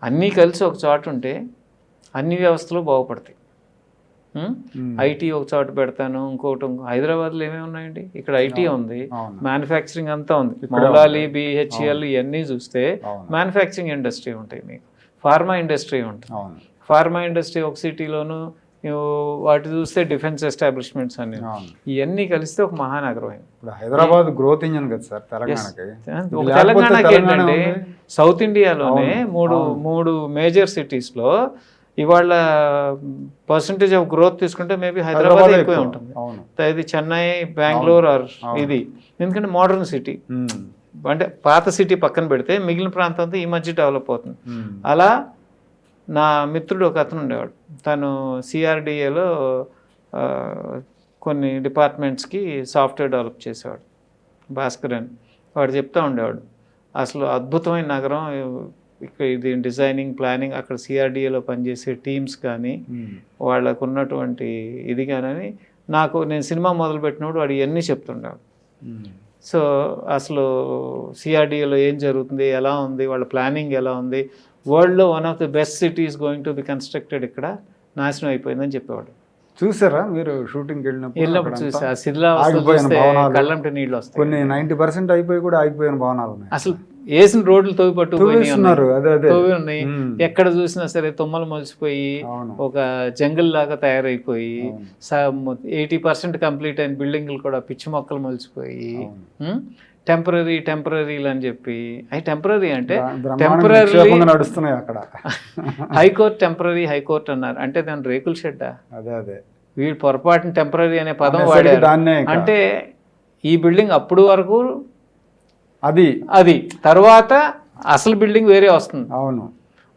అన్నీ కలిసి ఒక చోట ఉంటే అన్ని వ్యవస్థలు బాగుపడతాయి. ఐటీ ఒక చోట పెడతాను, ఇంకోటి హైదరాబాద్లో ఏమేమి ఉన్నాయండి, ఇక్కడ ఐటీ ఉంది, మ్యానుఫ్యాక్చరింగ్ అంతా ఉంది. మౌలాలి, బిహెచ్ఎల్ ఇవన్నీ చూస్తే మ్యానుఫ్యాక్చరింగ్ ఇండస్ట్రీ ఉంటాయి, మీకు ఫార్మా ఇండస్ట్రీ ఉంటుంది. ఫార్మా ఇండస్ట్రీ ఒక సిటీలోను, వాటి చూస్తే డిఫెన్స్ ఎస్టాబ్లిష్మెంట్స్ అన్ని, ఇవన్నీ కలిస్తే ఒక మహానగరం అయింది. ఇప్పుడు హైదరాబాద్ గ్రోత్ ఇంజన్ కదా సార్ తెలంగాణకి. ఏంటంటే సౌత్ ఇండియాలోనే మూడు మేజర్ సిటీస్లో ఇవాళ పర్సంటేజ్ ఆఫ్ గ్రోత్ తీసుకుంటే మేబీ హైదరాబాద్ ఎక్కువే ఉంటుంది. ఇది చెన్నై, బెంగళూరు ఆర్ ఇది, ఎందుకంటే మోడర్న్ సిటీ. అంటే పాత సిటీ పక్కన పెడితే మిగిలిన ప్రాంతం అంతా ఈ మధ్య డెవలప్ అవుతుంది. అలా నా మిత్రుడు ఒక అతను ఉండేవాడు, తను సిఆర్డిఏలో కొన్ని డిపార్ట్మెంట్స్కి సాఫ్ట్వేర్ డెవలప్ చేసేవాడు, భాస్కర్ అని. వాడు చెప్తా ఉండేవాడు, అసలు అద్భుతమైన నగరం ఇక్కడ, ఇది డిజైనింగ్ ప్లానింగ్, అక్కడ సిఆర్డిఏలో పనిచేసే టీమ్స్ కానీ వాళ్ళకు ఉన్నటువంటి ఇది కానీ. నేను సినిమా మొదలుపెట్టినప్పుడు వాడు ఇవన్నీ చెప్తుండేవాడు. సో అసలు సిఆర్డిఏలో ఏం జరుగుతుంది, ఎలా ఉంది, వాళ్ళ ప్లానింగ్ ఎలా ఉంది, వరల్డ్లో one of the best cities going to be constructed ఇక్కడ, నాశనం అయిపోయిందని చెప్పేవాడు. చూసారా మీరు షూటింగ్ వెళ్ళినప్పుడు చూసా, శిథిలా కళ్ళంటి నీళ్ళు వస్తాయి, కొన్ని 90% అయిపోయి కూడా ఆగిపోయిన భవనాలు ఉన్నాయి. అసలు వేసిన రోడ్లు తవ్వి పట్టుకుపోయి ఉన్నాయి, ఎక్కడ చూసినా సరే తుమ్మలు మొలిసిపోయి ఒక జంగిల్ లాగా తయారైపోయి 80% కంప్లీట్ అయిన బిల్డింగ్లు కూడా పిచ్చి మొక్కలు మొలిసిపోయి టెంపరీలు అని చెప్పి, అవి టెంపరీ అంటే టెంపరీ నడుస్తున్నాయి అక్కడ. హైకోర్టు టెంపరీ హైకోర్టు అన్నారు అంటే దాని రేకుల షెడ్డా? అదే వీడు పొరపాటున టెంపరీ అనే పదం వాడారు. అంటే ఈ బిల్డింగ్ అప్పుడు వరకు అది తర్వాత అసలు బిల్డింగ్ వేరే వస్తుంది. అవును,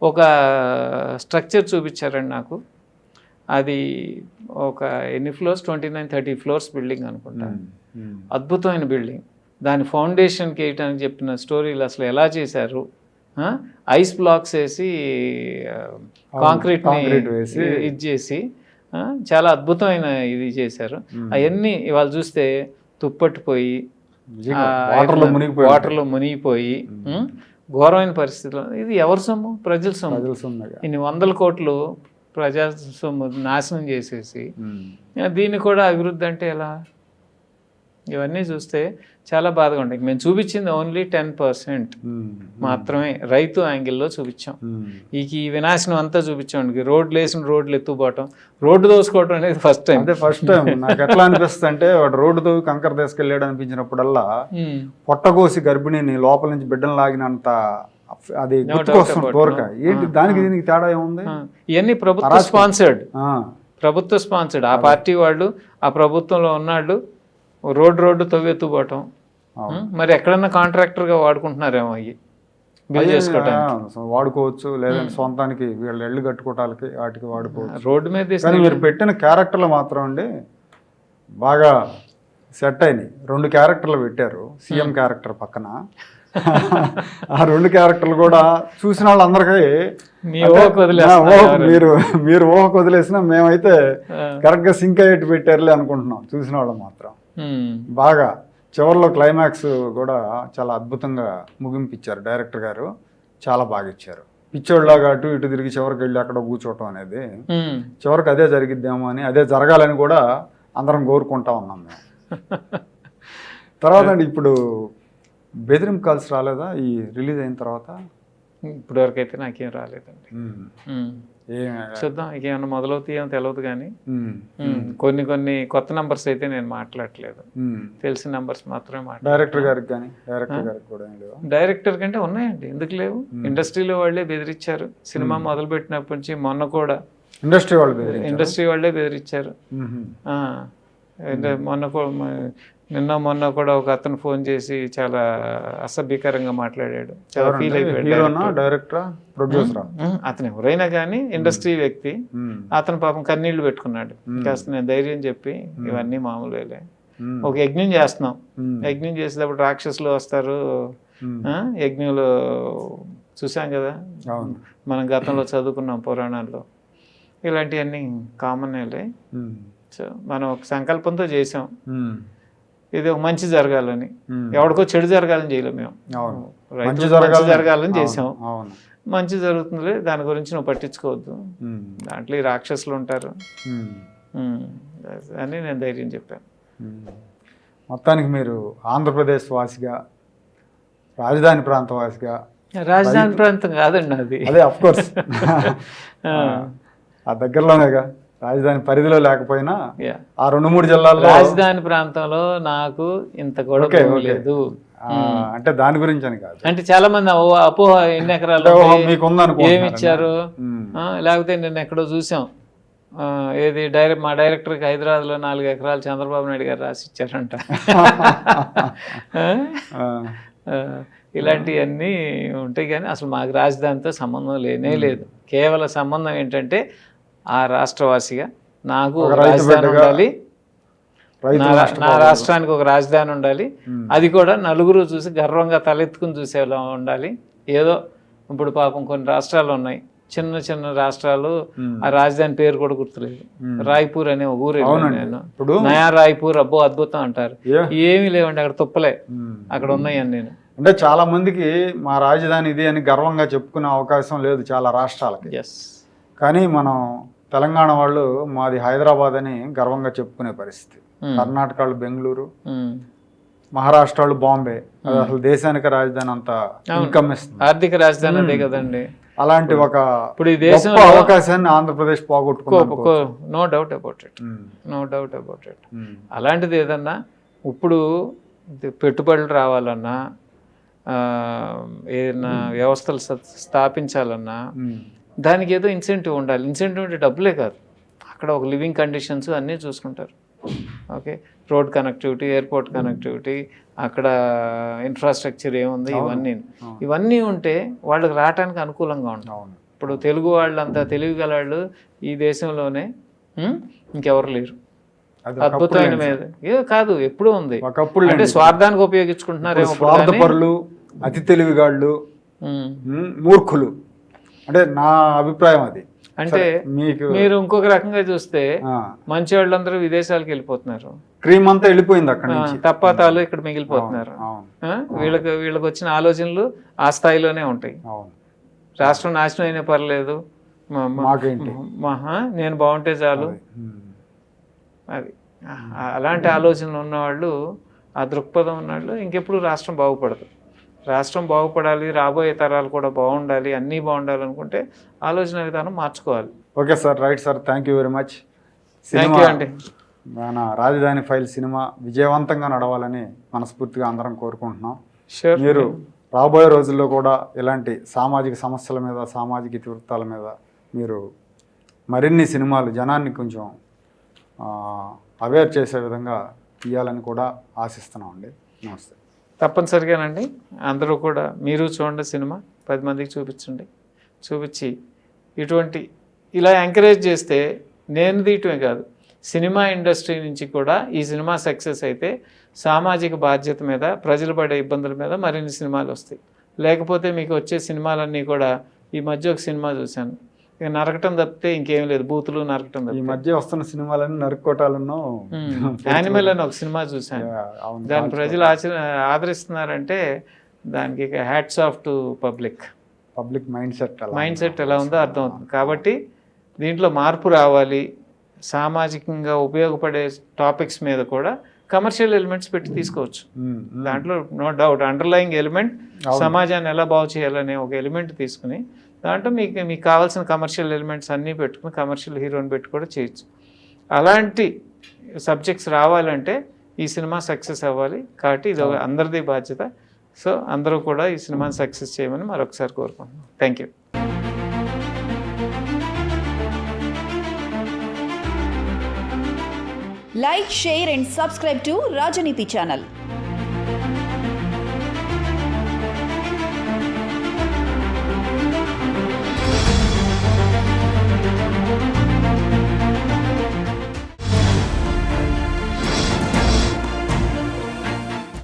ఒక స్ట్రక్చర్ చూపించారండి నాకు, అది ఒక ఎన్ని ఫ్లోర్స్, 29-30 ఫ్లోర్స్ బిల్డింగ్ అనుకుంటా. అద్భుతమైన బిల్డింగ్. దాని ఫౌండేషన్కి వేయటానికి చెప్పిన స్టోరీలు అసలు ఎలా చేశారు, ఐస్ బ్లాక్స్ వేసి కాంక్రీట్ని ఇది చేసి చాలా అద్భుతమైన ఇది చేశారు. అవన్నీ ఇవాళ చూస్తే తుప్పట్టిపోయి వాటర్లో మునిగిపోయి ఘోరమైన పరిస్థితుల్లో. ఇది ఎవరి సొమ్ము? ప్రజల సొమ్ము. ఇన్ని 100 కోట్లు ప్రజా సొమ్ము నాశనం చేసేసి దీన్ని కూడా అభివృద్ధి అంటే ఎలా? ఇవన్నీ చూస్తే చాలా బాధగా ఉంటాయి. మేము చూపించింది ఓన్లీ 10% మాత్రమే, రైతు యాంగిల్లో చూపించాం. ఈ వినాశనం అంతా చూపించాం. రోడ్లు ఎత్తుపోవటం, రోడ్డు దోసుకోవటం అనేది ఫస్ట్ టైం. నాకు ఎట్లా అనిపిస్తుంది అంటే, వాడు రోడ్డు తోవి కంకర తీసుకెళ్ళాడు అనిపించినప్పుడల్లా పొట్టకోసి గర్భిణిని లోపల నుంచి బిడ్డను లాగినంత అది గుర్తుకొస్తుంది కోరిక. ఏంటి దానికి దీనికి తేడా ఏముంది? ఇవన్నీ ప్రభుత్వ స్పాన్సర్డ్. ఆ పార్టీ వాళ్ళు, ఆ ప్రభుత్వంలో ఉన్నాళ్ళు రోడ్డు తవ్వెత్తుపోవటం. మరి ఎక్కడన్నా కాంట్రాక్టర్గా వాడుకుంటున్నారేమో అవి బిల్ చేసుకోవటానికి వాడుకోవచ్చు, లేదంటే సొంతానికి వీళ్ళు ఇళ్ళు కట్టుకోవటానికి వాటికి వాడుకోవచ్చు. రోడ్డు మీద కానీ మీరు పెట్టిన క్యారెక్టర్లు మాత్రం అండి బాగా సెట్ అయినాయి. 2 క్యారెక్టర్లు పెట్టారు, సీఎం క్యారెక్టర్ పక్కన. ఆ 2 క్యారెక్టర్లు కూడా చూసిన వాళ్ళందరికీ మీరు ఊహకు వదిలేసినా మేమైతే కరెక్ట్గా సింక్ అయ్యేట్టు పెట్టారులే అనుకుంటున్నాం. చూసిన వాళ్ళు మాత్రం బాగా చివరిలో క్లైమాక్స్ కూడా చాలా అద్భుతంగా ముగింపిచ్చారు. డైరెక్టర్ గారు చాలా బాగా ఇచ్చారు. పిచ్చోళ్ళలాగా అటు ఇటు తిరిగి చివరికి వెళ్ళి అక్కడ కూర్చోవటం అనేది చివరికి అదే జరిగిద్దామో అని, అదే జరగాలని కూడా అందరం కోరుకుంటా ఉన్నాం మేము. తర్వాత అండి ఇప్పుడు బెదిరింపు కాల్స్ రాలేదా ఈ రిలీజ్ అయిన తర్వాత? ఇప్పుడు వరకు అయితే నాకేం రాలేదండి. చూద్దాం, ఇంకేమన్నా మొదలవుతాయేమో తెలియదు. కానీ కొన్ని కొత్త నంబర్స్ అయితే నేను మాట్లాడలేదు, తెలిసిన నంబర్స్ మాత్రమే మాట్లాడు. డైరెక్టర్ కంటే ఉన్నాయండి, ఎందుకు లేవు? ఇండస్ట్రీలో వాళ్ళే బెదిరించారు. సినిమా మొదలు పెట్టినప్పటి నుంచి మొన్న కూడా ఇండస్ట్రీ వాళ్ళే బెదిరించారు. మొన్న కూడా ఒక అతను ఫోన్ చేసి చాలా అసభ్యకరంగా మాట్లాడాడు, చాలా ఫీల్ అయిపోయాడు. అతను ఎవరైనా కానీ ఇండస్ట్రీ వ్యక్తి, అతను పాపం కన్నీళ్లు పెట్టుకున్నాడు. కాస్త నేను ధైర్యం చెప్పి ఇవన్నీ మామూలులే, ఒక యజ్ఞం చేస్తున్నాం, యజ్ఞం చేసేటప్పుడు రాక్షసులు వస్తారు, యజ్ఞంలో చూసాం కదా మనం గతంలో చదువుకున్నాం పురాణాల్లో, ఇలాంటివన్నీ కామన్లే. సో మనం ఒక సంకల్పంతో చేసాం, ఇది ఒక మంచి జరగాలని, ఎవరికో చెడు జరగాలని చేయలేము మేము, మంచి జరగాలని చేసాం. మంచి జరుగుతుంది, దాని గురించి నువ్వు పట్టించుకోవద్దు, దాంట్లో ఈ రాక్షసులు ఉంటారు అని నేను ధైర్యం చెప్పాను. మొత్తానికి మీరు ఆంధ్రప్రదేశ్ వాసిగా, రాజధాని ప్రాంత వాసిగా. రాజధాని ప్రాంతం కాదండి అది, అదే అఫ్ కోర్స్ ఆ దగ్గరలోనేగా, రాజధాని పరిధిలో లేకపోయినా ఆ 2-3 జిల్లాల్లో రాజధాని ప్రాంతంలో నాకు ఇంత గొడవ లేదు. అంటే దాని గురించి అని కాదు, అంటే చాలా మంది అపోహ, ఎన్ని ఎకరాలు ఏమి ఇచ్చారు, లేకపోతే నేను ఎక్కడో చూసాం, ఏది మా డైరెక్టర్కి హైదరాబాద్లో 4 ఎకరాలు చంద్రబాబు నాయుడు గారు రాసి ఇచ్చారంట. ఇలాంటివన్నీ ఉంటాయి. కానీ అసలు మాకు రాజధానితో సంబంధం లేనే లేదు. కేవలం సంబంధం ఏంటంటే ఆ రాష్ట్రవాసిగా నాకు ఒక రాజధాని ఉండాలి, నా రాష్ట్రానికి ఒక రాజధాని ఉండాలి. అది కూడా నలుగురు చూసి గర్వంగా తలెత్తుకుని చూసేలా ఉండాలి. ఏదో ఇప్పుడు పాపం కొన్ని రాష్ట్రాలు ఉన్నాయి, చిన్న చిన్న రాష్ట్రాలు, ఆ రాజధాని పేరు కూడా గుర్తులేదు. రాయ్పూర్ అనే ఒక ఊరు నేను, నయా రాయ్పూర్, అబ్బో అద్భుతం అంటారు. ఏమీ లేవండి అక్కడ, తుప్పలే అక్కడ ఉన్నాయని. నేను అంటే చాలా మందికి మా రాజధాని ఇది అని గర్వంగా చెప్పుకునే అవకాశం లేదు చాలా రాష్ట్రాలకి. కానీ మనం తెలంగాణ వాళ్ళు మాది హైదరాబాద్ అని గర్వంగా చెప్పుకునే పరిస్థితి. కర్ణాటక వాళ్ళు బెంగళూరు, మహారాష్ట్ర వాళ్ళు బాంబే. అది అసలు దేశానికి రాజధాని అంత ఇన్కమ్ ఇస్తుంది, ఆర్థిక రాజధాని అదే కదండి. అలాంటి ఒక ఇప్పుడు ఈ దేశం అవకాశాన్ని ఆంధ్రప్రదేశ్ పోగొట్టుకో. No doubt about it. అలాంటిది ఏదన్నా ఇప్పుడు పెట్టుబడులు రావాలన్నా, ఏదైనా వ్యవస్థలు స్థాపించాలన్నా దానికి ఏదో ఇన్సెంటివ్ ఉండాలి. ఇన్సెంటివ్ అంటే డబ్బులే కాదు, అక్కడ ఒక లివింగ్ కండిషన్స్ అన్నీ చూసుకుంటారు. Okay, road connectivity, airport connectivity, అక్కడ ఇన్ఫ్రాస్ట్రక్చర్ ఏముంది, ఇవన్నీ ఉంటే వాళ్ళకి రావడానికి అనుకూలంగా ఉంటుంది. ఇప్పుడు తెలుగు వాళ్ళంతా తెలివిగల వాళ్ళు ఈ దేశంలోనే ఇంకెవరు లేరు. అద్భుతమైన మీద కాదు, ఎప్పుడూ ఉంది. అంటే స్వార్థానికి ఉపయోగించుకుంటున్నారు, అతి తెలివిగాళ్ళు, మూర్ఖులు. అంటే నా అభిప్రాయం అది. అంటే మీరు ఇంకొక రకంగా చూస్తే మంచి వాళ్ళందరూ విదేశాలకు వెళ్ళిపోతున్నారు, క్రీమ్ అంతా వెళ్ళిపోయింది అక్కడ నుంచి, తప్పాతాలు ఇక్కడ మిగిలిపోతున్నారు. వీళ్ళకి వచ్చిన ఆలోచనలు ఆ స్థాయిలోనే ఉంటాయి. రాష్ట్రం నాశనం అయినా పర్లేదు, నేను బాగుంటే చాలు, అది అలాంటి ఆలోచనలు ఉన్నవాళ్ళు, ఆ దృక్పథం ఉన్నవాళ్ళు ఇంకెప్పుడు రాష్ట్రం బాగుపడదు. రాష్ట్రం బాగుపడాలి, రాబోయే తరాలు కూడా బాగుండాలి, అన్నీ బాగుండాలి అనుకుంటే ఆలోచన విధానం మార్చుకోవాలి. Okay sir, right sir, thank you very much. అండి. మన రాజధాని ఫైల్ సినిమా విజయవంతంగా నడవాలని మనస్ఫూర్తిగా అందరం కోరుకుంటున్నాం. మీరు రాబోయే రోజుల్లో కూడా ఇలాంటి సామాజిక సమస్యల మీద, సామాజిక ఇతివృత్తాల మీద మీరు మరిన్ని సినిమాలు జనాన్ని కొంచెం అవేర్ చేసే విధంగా తీయాలని కూడా ఆశిస్తున్నామండి. నమస్తే. తప్పనిసరిగానండి, అందరూ కూడా మీరు చూడండి, సినిమా 10 మందికి చూపించి ఇటువంటి ఇలా ఎంకరేజ్ చేస్తే నేను తీయటమే కాదు, సినిమా ఇండస్ట్రీ నుంచి కూడా ఈ సినిమా సక్సెస్ అయితే సామాజిక బాధ్యత మీద, ప్రజలు పడే ఇబ్బందుల మీద మరిన్ని సినిమాలు వస్తాయి. లేకపోతే మీకు వచ్చే సినిమాలన్నీ కూడా, ఈ మధ్య ఒక సినిమా చూశాను, ఇక నరకటం తప్పితే ఇంకేం లేదు, బూతులు నరకటం తప్పితే. ఈ మధ్య వస్తున్న సినిమాలన్నీ నరుక్కోటాలను, యానిమల్ అని ఒక సినిమా చూశాను, దాని ప్రజలు ఆదరిస్తున్నారంటే దానికి hats off to public mind set ఎలా ఉందో అర్థమవుతుంది. కాబట్టి దీంట్లో మార్పు రావాలి, సామాజికంగా ఉపయోగపడే టాపిక్స్ మీద కూడా కమర్షియల్ ఎలిమెంట్స్ పెట్టి తీసుకోవచ్చు. దాంట్లో నో డౌట్ అండర్లయింగ్ ఎలిమెంట్ సమాజాన్ని ఎలా బాగు చేయాలనే ఒక ఎలిమెంట్ తీసుకుని దాంట్లో మీకు కావాల్సిన కమర్షియల్ ఎలిమెంట్స్ అన్నీ పెట్టుకుని కమర్షియల్ హీరోని పెట్టి కూడా చేయొచ్చు. అలాంటి సబ్జెక్ట్స్ రావాలంటే ఈ సినిమా సక్సెస్ అవ్వాలి. కాబట్టి ఇది అందరిది బాధ్యత. సో అందరూ కూడా ఈ సినిమాని సక్సెస్ చేయమని మరొకసారి కోరుకుంటున్నాం. Thank you. Like, share and subscribe to Rajaniti channel.